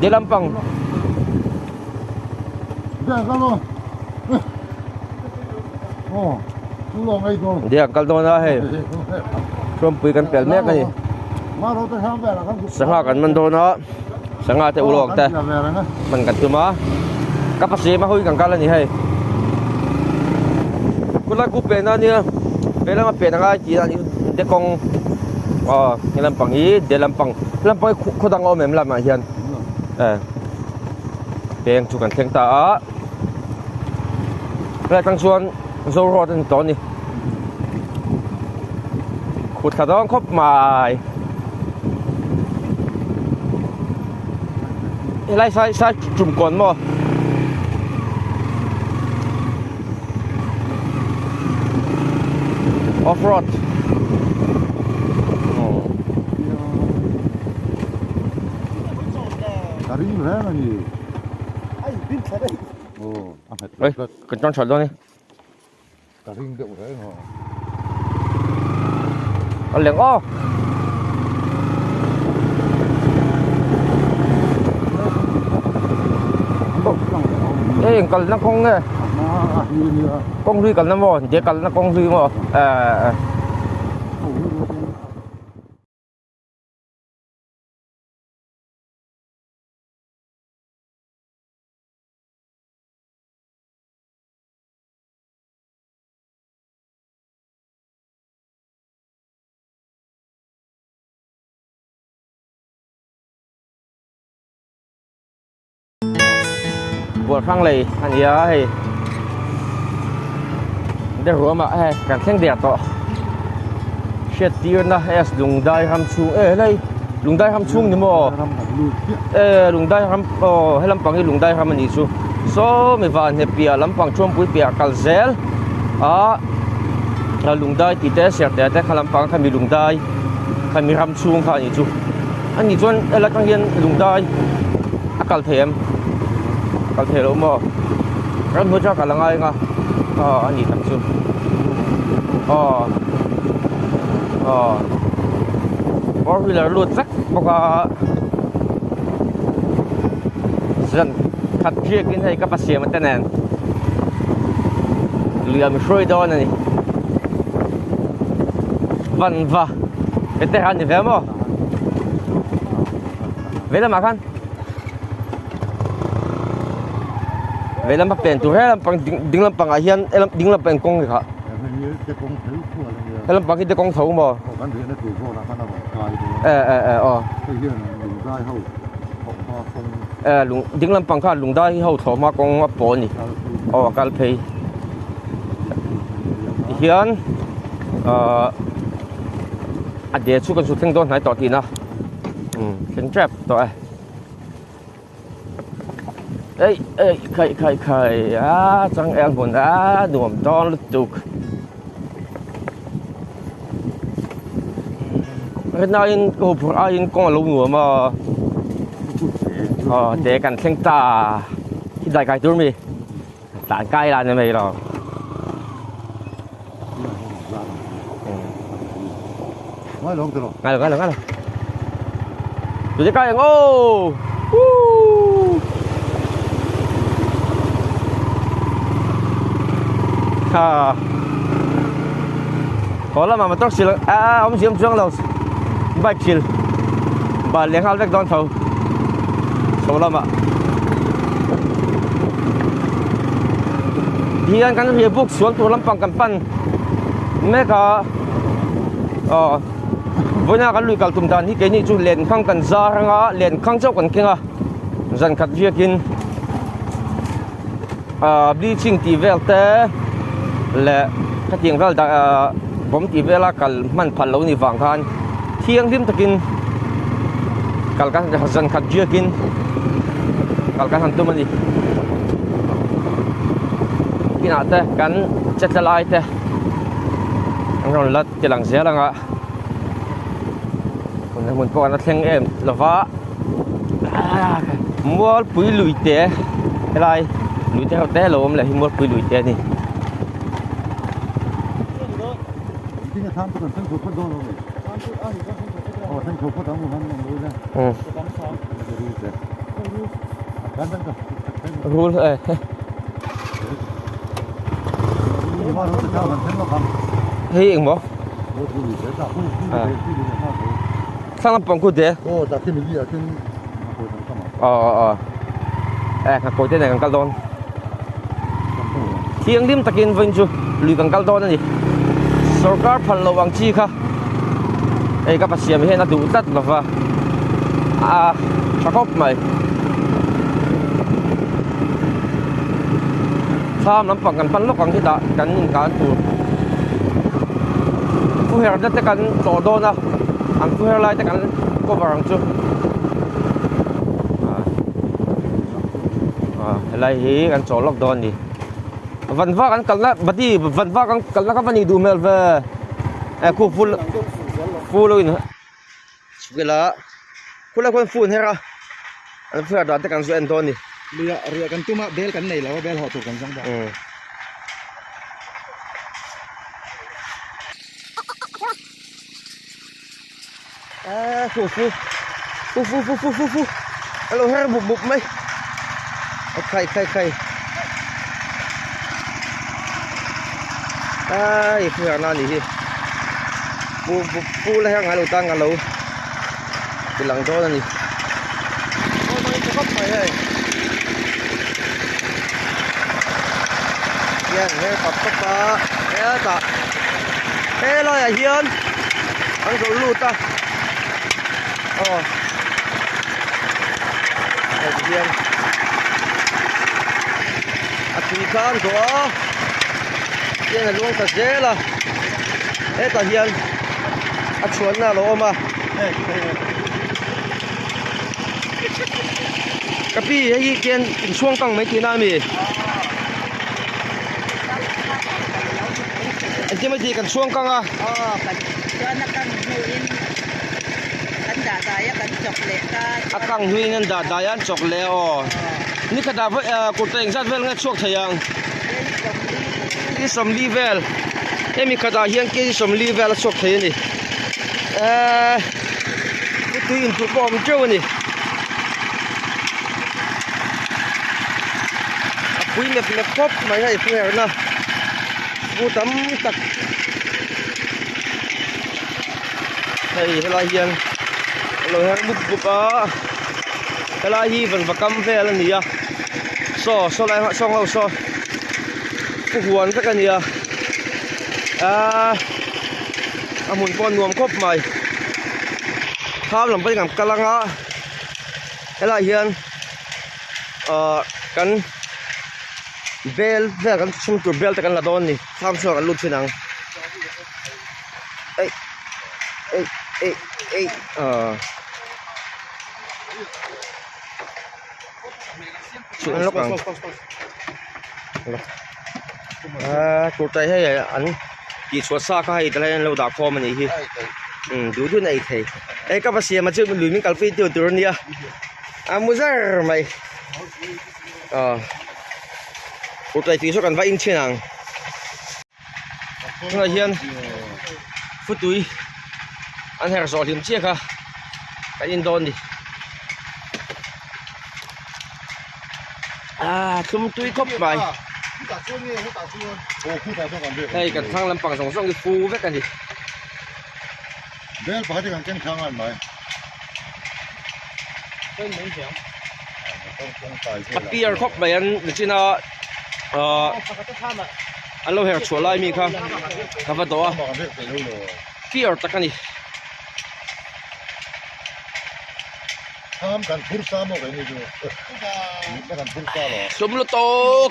Di Lampang. Dia kal to na he. From pui kan pel mek ni. Sanga kan man do na. Sanga te ulok te. Man kan tu ma. Kapasi ma hui kan kala ni he. Kula ku pe na ni. Pe la ma pe na ga ji na ni de kong. Ni Lampang i de Lampang. Lampang ko dang o mem la ma hian. Beng chu kan theng ta a. Ra tang suan zo ro den to ni. ขุดขาต้องครบหมายไล่ใช้จุ่มก่อนมั้งออฟโรด다리 왜 하니? 아이 빈차래. 왜? 그좀 절도네. 다리인데 왜 너? 얼른 어. Ê, cần nó con nè. Con huy cần nó mò, chỉ cần nó con huy mò. Buat phăng lì anh nhớ thì để rửa mà càng thêm đẹp to chết tiêu na lùng đai ham chung đây lùng đai ham chung nhưng mà lùng đai ham hay làm bằng cái lùng đai ham mình đi chú số mình vào nhập bia làm bằng chuông bụi bia calzel lùng đai thì té sẹt té làm bằng thay vì lùng đai thay vì ham chung thay chú anh đi chuan là cái hiện lùng đai cal thêm cal thêm lắm mà cái nữa cho cả là ngay nga anh đi thằng chú có vì là luôn rắc bọc dần thật kia cái này các bác sĩ mà tên này lừa mình sôi đó này vần vả cái tên hắn thì về mà về là mà khăn về làm bắp bền tụi hết làm bằng đinh làm bằng ai hiền làm đinh làm bằng công gì cả làm bằng cái công thấu mà lùng đinh làm bằng khác lùng đai hậu thổ mà công bổ nhỉ cái pay hiền để chú cần chú thanh toán này tọt tiền à thanh trap tọt ê khai chẳng em buồn đùm to lứt tục cái nào in hộp in con lâu nữa mà để cần thanh ta khi đại cái tuổi mi tản cay là như vậy rồi ngay luôn tụi cái cay ô có là mà tóc xì ông xiêm xuống lâu bạch xì bà liền hao vách đón thầu số lắm ạ thì anh căn hiệp buộc xuống tủ lắm bằng cầm pan mấy cả với nhà cái lùi cả tụm đàn thì cái này chú liền khang cần ra ngã liền khang châu cần kia dần khát việc in đi chinh tì về té lệ cái tiếng đó là bấm tì về là cả man phật lâu ni vàng khan thiêng lim takin cả cái dần khát việc in cả cái hàng tụm mình đi cái nào thế cắn chết lại thế anh rồi lật cái lăng xe là ngã còn mình có nó thêm em là vá มัวปุ๋ยลุยเตะอะไรลุยเตะแต่ลมแหละที่มัวปุ๋ยลุยเตะนี่ 이게 다음부터 생초포 넣어놓으면 생초포 담으면 하는 거야. 간단가. รู้เลย 이만원 잡으면 생각함. เฮ้ยเองบ่ 뭐 둘이 됐다. 상암빵 고대 나 팀이 위야. 팀 잠깐만. ครับโกเตไหนกันกัลดอนเที่ยงริมตะกินเฟินจูลุยกันกัลดอนนั่นนี่สรการพันระวังจีค่ะไอ้กับปัสเซียไม่ให้น่าดูตัดหรอกว่าชักคบใหม่ข้ามน้ำปังกันพันระวังที่ตะกันยิงการตูผู้เฮร์จะกันต่อโดนนะอันผู้เฮร์ไล่จะกันก็บารังจูอะไรเฮกันจอล็อกดอนดิวันว่ากันกันละบัดนี้วันว่ากันกันละก็วันนี้ดูเมลเวคู่ฟูเลยนะสุดละคุณละคนฟูเฮระอันเพื่อดอดกันส่วนตอนนี้เรือกันตุ้มเบลกันไหนแล้วเบลหอถูกกันจังบ่ฟูฮัลโหลเฮระบุบไหมใครเพื่อนนั่นนี่ปูแล้วงานเราตั้งงานเราเป็นหลังโต๊ะนั่นนี่มันจะเข้าไปเลยยังเฮ้ปับเฮ้ตาเฮ้ลอยเฮียนอันก็รูดตาเฮียนAfrikaan doa Yan na luang kasela Eta hiyan At suwan na loma Kapi hayi kiyan Suwang kang may kinami Anti may di kan suwang kang kan suwan na kang huin Kan dadaya kan chokle ka Akang huin ang dadayan chokleนี่ขนาดกดเองซัดเวลงั้นช่วงทยังที่สมลีเวลมีขนาดเฮียงที่สมลีเวลช่วงทยังนี่ตัวอินทุบอมเจ้านี่คุยเล็บครบไม่ใช่เพื่อนนะกูตั้มตักเฮ้ยเวลาเฮียงเราเฮียงบุบเวลาฮีเป็นประกำเวลนี่อ่ะโซ่ไรส่องเราโซ่ผู้หวนสักกันเนี่ยหมุนปอนนวมครบใหม่ข้ามหลังไปกับกำลังอะไรเฮียนกันเบลกันชุ่มตัวเบลแต่กันละโดนนี่ข้ามช่วงกันลุดที่นังช่วยล็อกกังกดใจให้อันกี่ชัวซ่าก็ให้แต่ละเราด่าคอมันอีกทีดูด้วยในไทยก็ภาษามาชื่อมันลุยมิงกัลฟีตัวนี้มุซ่าไหมกดใจที่ช่วยกันว่าอินเชียงเราเฮียนฟุตตุยอันเฮอร์สอลิมเชียค่ะกันอินโดนดิชุมตุยครบไปให้กันทางลำปังสองที่ฟูแวกกันดิเบลปกติกันเก่งข้างกันไหมปัดปีร์ครบไปอันนี้จีน่าอันเราเห็นชัวร์ไล่มีค่ะข้าพเจ้าปีร์ตะกันดิทำกันพุทธสามโมกันนี่ดูไม่กันพุทธสามหรอสมรตก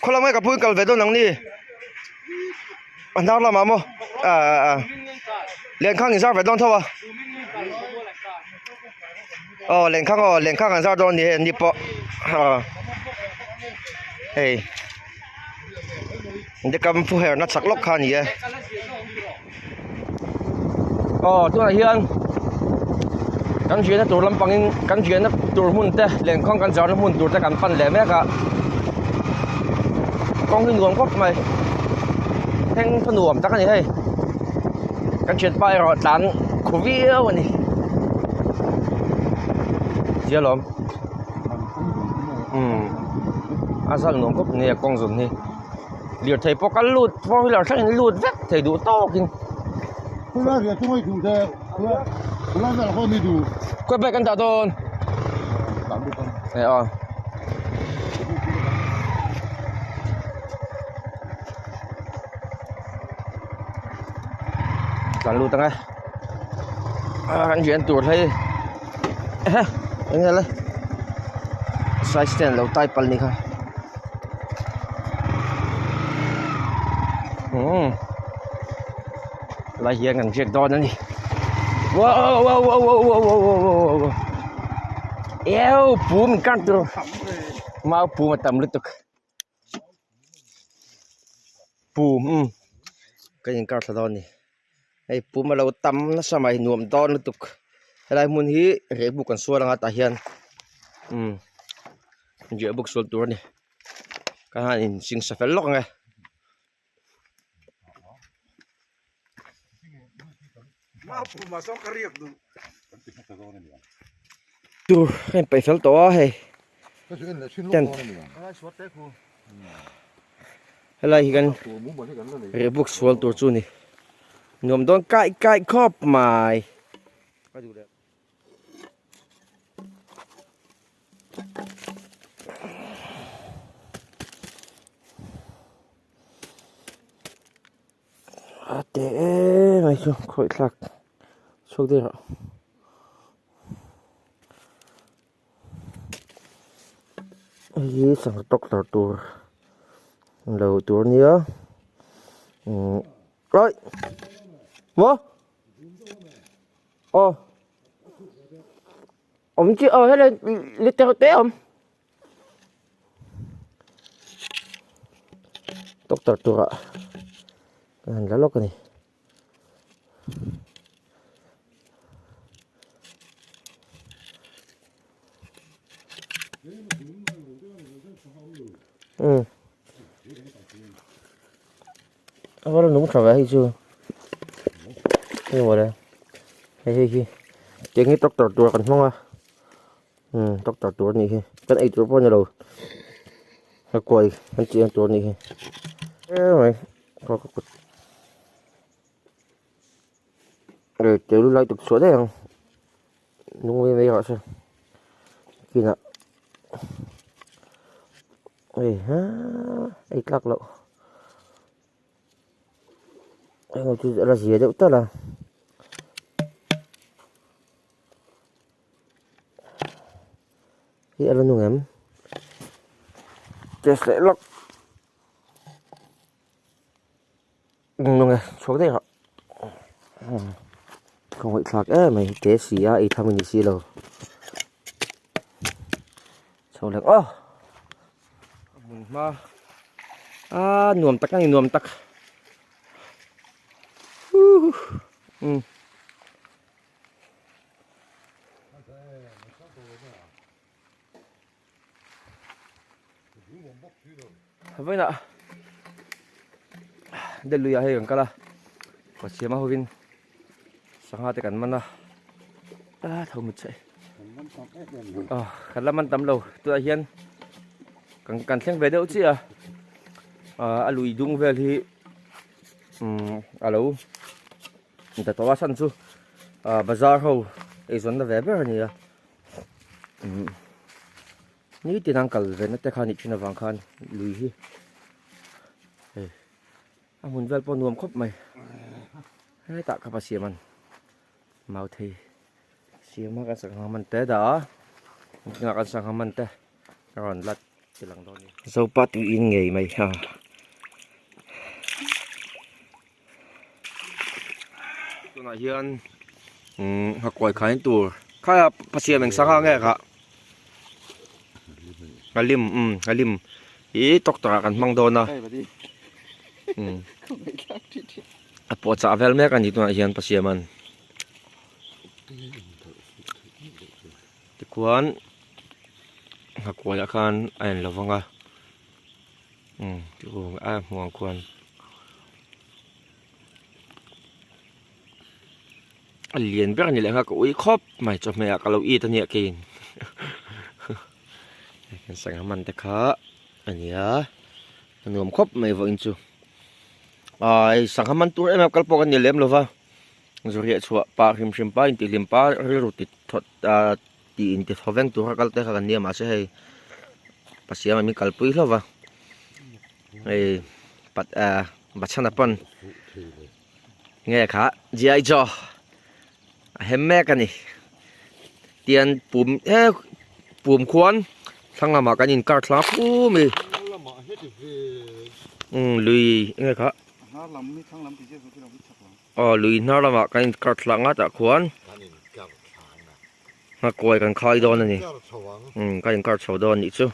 คนละไม่กับพูดกันไปต้นหนังนี่อันนั้นละมาโมเรียนข้างอีกสักไปต้นเท่าไหร่เรียนข้างกันสักต้นนี่ปะ hey Hindi ka mo hair nat saklok kan ya tu là hiền căn chuyện tụi lâm bằng căn chuyện tụi mun te liền con căn giáo mun tụi ta căn phân lẻ mẹ cả con cái nuông quốc mày thanh phân nuông chắc cái gì hay căn chuyện bay rồi đàn khu vía vậy nè dễ lắm sao nuông quốc này con dùng nè liều thầy po căn lụt po là sao lụt vét thầy đủ to kinh Hôm nay thì chúng tôi dùng thế, hôm nay là hôm nay đủ. Quay về căn tàu tôn. Này Chẳng lưu tăng đây. Anh chuyển tuột hay. Anh nghe lên. Side stand lâu tay pal ni ka. Lại hiện ngành chuyện đó nữa đi. Wow. Eo, bù mình cắt rồi. Mau bù mà tầm lít tục. Bù, cái gì cắt đó nè. Hey, bù mà lâu tầm nó sao mày nuông đó lít tục. Cái này muốn hi, rễ bù còn xua đang ta hiện. Rễ bù xua tuột nè. Cái này xin sẽ phải lóc ngay. Tu, em phải phèo to hay. Ten. Hay là cái rệp suol tu chu ni. Nuông don cãi khop mày. Để mày xuống khỏi lạc xuống đây rồi ấy sang tóc tàu tour đầu tour nhớ rồi vô ông chứ hay là lịch theo tế ông tóc tàu tour ạ anh đã lóc này nó đúng sao vậy hay chưa cái gì đây hay cái cái tóc tàu còn không à tóc tàu này cái này tàu bao nhiêu đâu cái quầy anh chị ăn tàu này mày có rồi tiểu lại tục xuống đấy không đúng với mấy họ sao kia nè ấy lắc lộ anh ngồi chơi là gì đấy tức là cái là nung em chơi sẽ lắc nung xuống đây họ không phải lạc mày té xì á, thằng mình xì đâu, sau đó mà nuông tắc này nuông tắc, vậy nè, để lùi hay gần cả là, có xe mà hồi sang hati kan mana thau một chạy kan laman tam lâu tôi hiền kan xem về đâu chứ lùi dung về thì lâu người ta tao săn su bazar hầu ấy dân đã về bữa này ní tiền ăn cල් về nó te khan ít vàng khan lùi hi muốn về pon nuông khop mày hay tak kapasiman mau thì siêu mà cái sang mình té đó ngạc cái sang mình té còn lật chỉ lần đó dâu ba tự in nghề mày ha tôi nói hiền học quay khai tour khai là bác sĩ mình sang nghe cả Alim alim I tok tra kan mang do na ใช่ปะดิ ก็ไม่กล้าที่ที่ apo cha vel mek ani tu hian pasiaman tikuan hakwala khan ain lawanga tiwong a muang kwan alien ber ni le ha ko ui khop mai cho me ka lo I ta ne kin kan sang man ta kha ania nuam khop mai vo in chu ai sang man tur em kal pokan ni lem lova zuri chua pa hrim hrim pa in ti lim pa ru ti thot ti in ti thoveng tur kal te kha kan ni ma se hei pasiam mi kal pui lova ei pat bachana pon nge kha gi jo hem me kan ni tian pum khuan thang ma kan in kar thla pu mi ละหมาเฮ็ดเด้อ lui nge kha หาลำมีทั้งลำที่เจ้าที่เราวิชักหลัง lui na lama kan kar thla nga ta khuan ท่านนี่กับทางนะ na koi kan khai don ani กับสว่าง kan kar chho don ni chu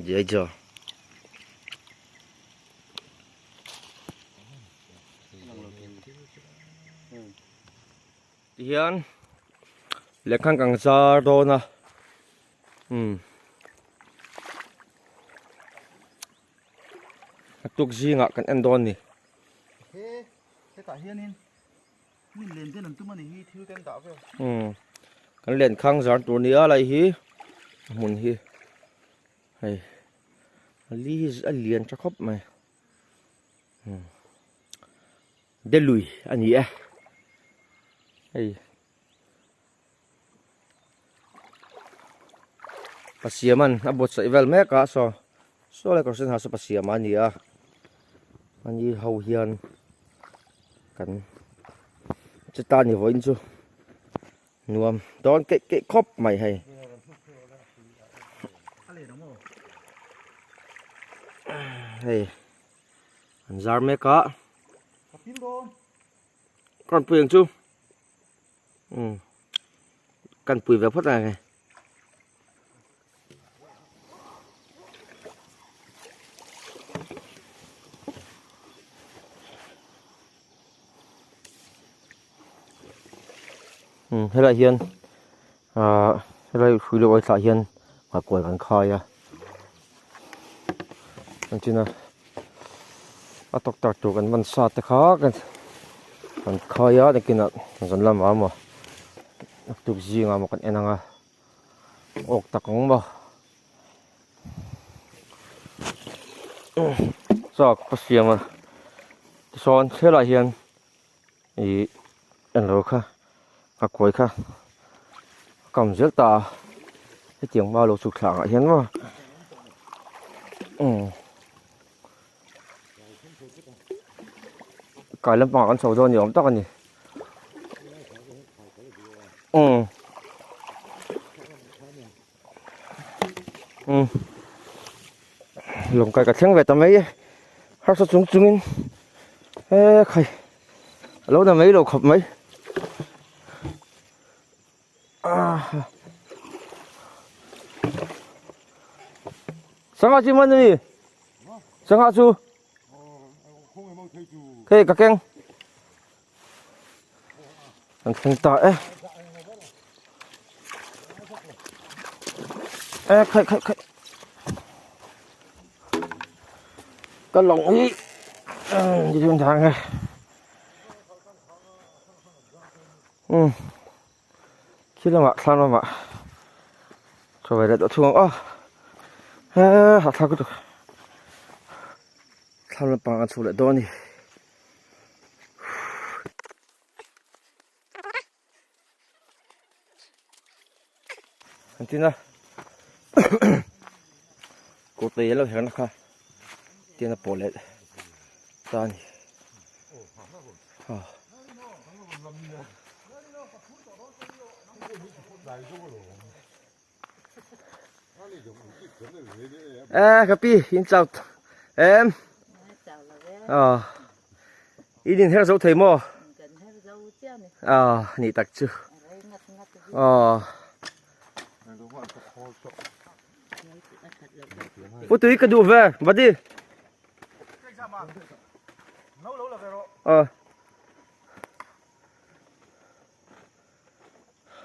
je jo hian lekhan kang zar do na tuk zinga kan endon ni เฮ้แค่ตาเฮียนี่นี่เลนเส้นนั้นตุ้มมันนี่ทิ้วเต็มตาไป kan len khang zar tur ni alai hi mun hi hei ali alien cha khop mai de lui ani hei pasiaman abot sa ivel me ka so le ko sen ha sa pasiaman ni ani hau hian kan chata ni voin chu nuam don ke khop mai hay อะไรน้องโม hey an zar me ka กับพิมโดน kon puyeng chu kan pui ve phot na ngai helai hian helai khui lo ai thla hian ma koi kan khaya kan china atok tar tu kan man sa te kha kan khaya de kina zon lam ama tuk zinga mo kan enanga ok takong ba sa pasiama son helai hian en lo kha koi kha cầm rất ta cái tiếng bao lô sụt thẳng hiến mà cái lâm bằng con sầu rồi nhiều tắc nhỉ lồng cái tiếng về tầm mấy hát sao chúng in khay lâu là mấy đồ khập mấy 상아지 맞니? 상아주. 그래 가갱. 안 생다 에. khai cái lồng ý đi đường thang này khi là sao mà cho về đây đỡ thương hạt thao cái được sao là bằng ăn lại đó đi anh tin à cô tây là thế nào tiền là bỏ lệ ta nhỉ Capi, xin chào em. Ý định theo dấu thầy mò. Nị tạc chưa. อ๋อ Nang dong an ko khol tok. Putui ka du ve badi nấu lâu là cái rồi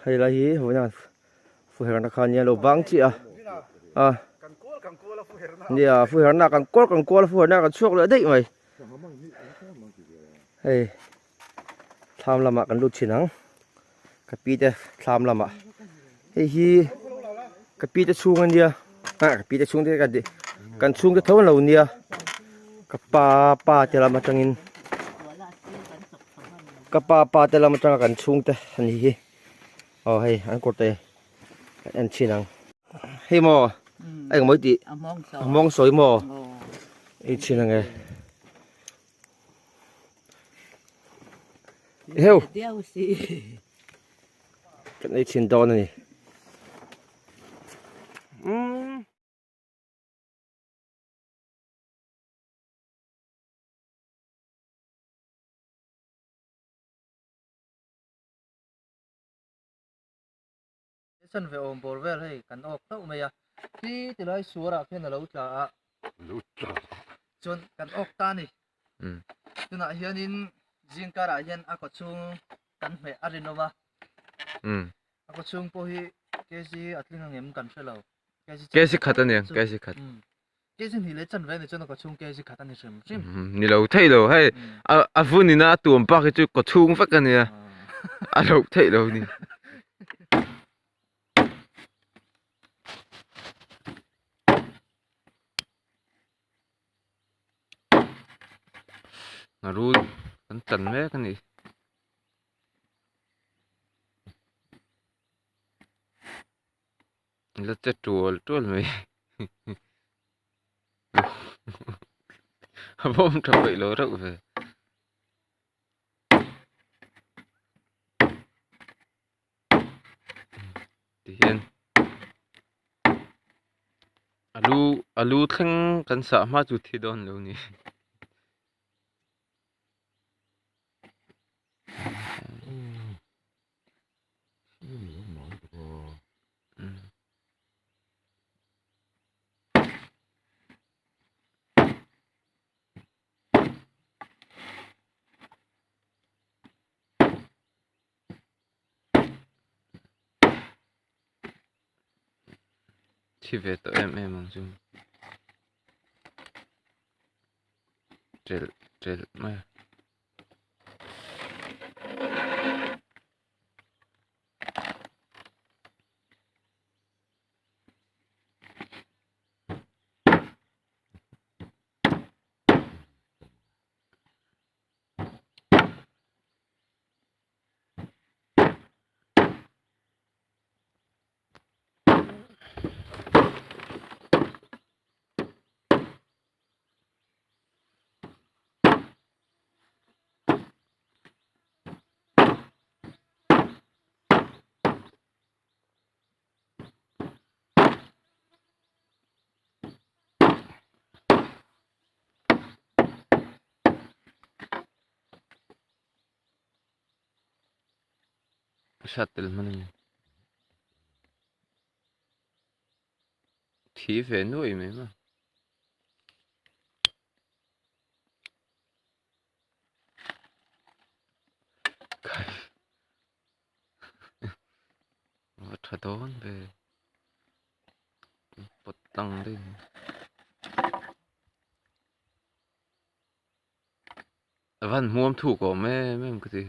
hay là hi ho na fu her na khan ya lo bang chi càng cua là phụ hệ nó nia fu her na kan kol fu her na kan chuak le dei mai hey tham lama kan lut chinang ka pi te tham lama hey hi ka pi te chung an dia ka pi te chung te ka di kan chung te thon lo nia ka pa te lama tangin ka pa te lama tang kan chung te an hi hey an ko te an chinang hey mo ai ko moi ti mong soi mo ai chinang e heo đeo xì cái này chín đòn này sân về ôm bồi về hay cần ốc tao mày à khi từ đây xuống ra khi nào lâu chả chọn cần ốc ta này từ nãy hiện in riêng cả đại hiện à có chung cần phải arinova à có chung po hi cái gì ở trên hàng em cần phải lâu cái gì khát anh cái gì khát cái gì thì lấy chân về để cho nó có chung cái gì khát anh thì xem ni lâu thấy lâu hay phu ni na tuồng bạc cái chỗ có chung phát cái này lâu thấy lâu ni ngaru kan tan me kan ni la te tol me bom tra vậy lo rau về tiền alu thang kan sa ma chu thi don lo ni thì về tụi em mang chung trel mà shuttle mana thì về nuôi mày mà thật đó về bật tăng lên văn mua thủ của mẹ cái gì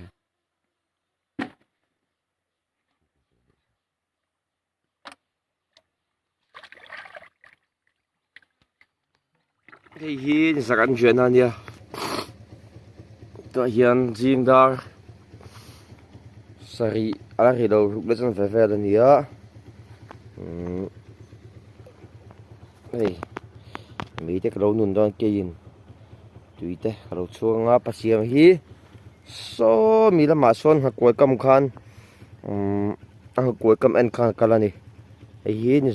hey hi zakan jena nia to hian jing dar sari ala ri lo le chan ve ve da nia hey mi te kro nun don ke yin tui te kro chuanga pasiam hi so mi la ma son ha koi kam khan a koi kam en khan kalani hey hi ni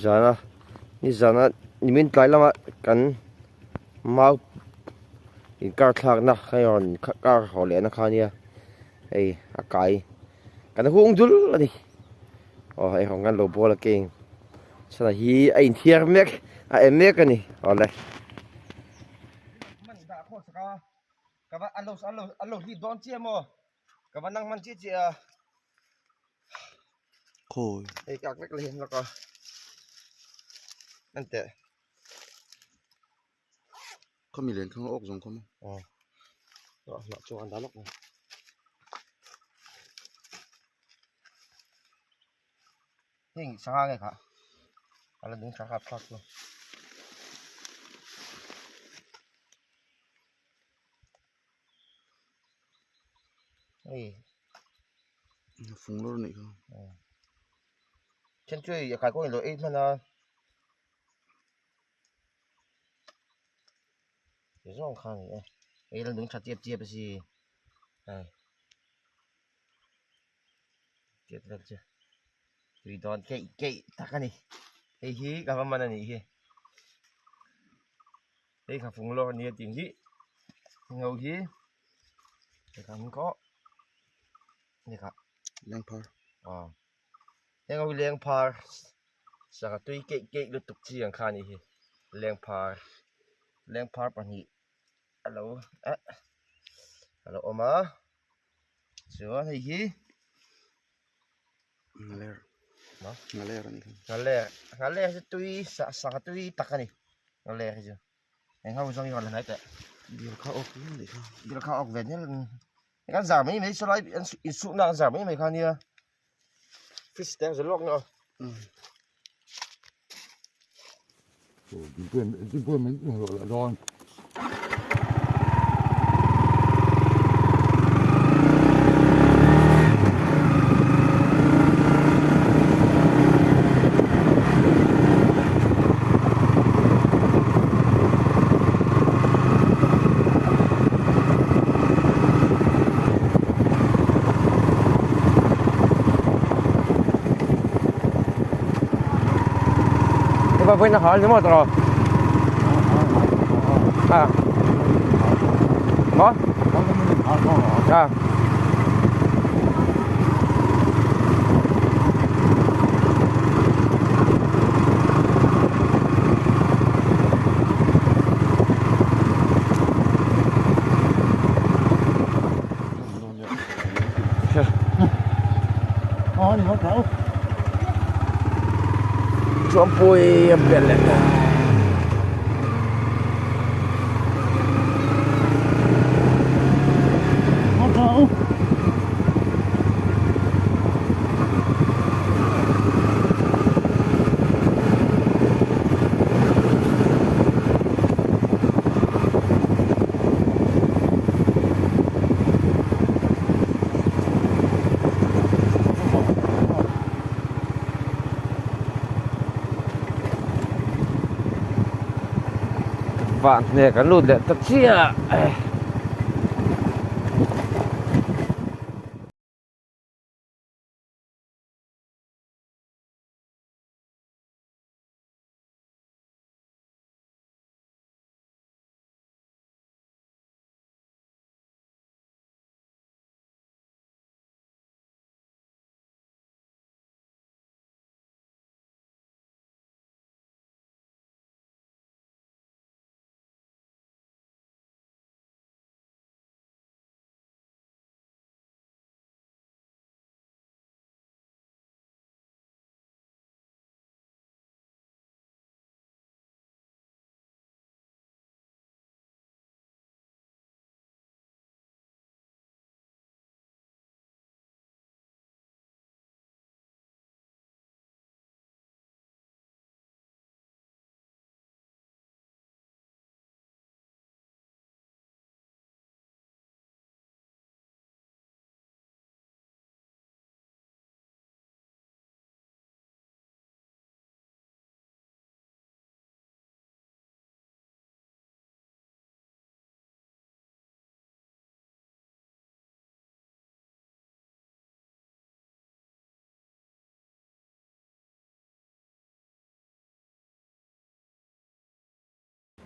zana ni min tlai lama kan mau in car thak na khayon car hole na khania ei akai kan hung dul ani Oh, ay kong kan lobo la king. Sana hi ay tier mek, ay mek ni. Ole. Man da ko saka. Ka ba alo hi don chia mo. Ka ba nang man chia. Khôi. Ay kak lek le la ko. Ante. Có mi lên không ốc giống không? Rồi, nó cho ăn đá lóc này. Hình xa này cả. Là đứng xa khắp khắp luôn. Ê. Phùng luôn này không? Chân chơi cái có lỗi ít mà nó. Cái rong khang này. Ê là đứng chặt tiếp gì. Đây. Tiếp lên chưa? Tùy đón cây tắc này. Ê hí gặp mà này hí. Ê khả phùng lo này tiếng hí. Ngầu hí. Để khả không có. Đây khả. Lampard. Ngầu Lampard. Saka tùy cây lụt tục chi ang khả này hí. Lampard bằng hí. Hello. Hello Oma. Sure này hí. Ngaler. Hả? Ngaler này không? Ngaler chứ tùy saka tùy tắc này. Ngaler chứ. Anh không xong rồi lần này tệ. Điều khá ốc luôn đấy không? Điều khá ốc về nhé. Anh ăn giảm mấy số lại in sụn nào giảm mấy khả nia. Fish tank rồi lọc nữa. Chúng tôi mình gọi là đòn. Ba với nó hỏi đúng rồi. Có. Đi hết cậu. Chuông pui biển lên. Hết cậu. Vạn nè cái lụt để tập chia.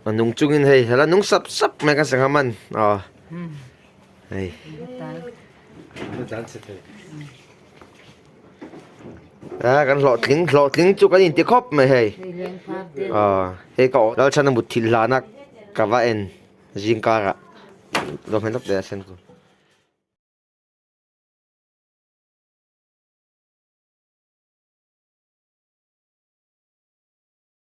Nung chungin hay hala nung sap may kasangaman. Ay. kan lo tling chu kan in ti khop mai hei he ko dal chana mut thil lanak ka va en jingkara lo men tok de sen ko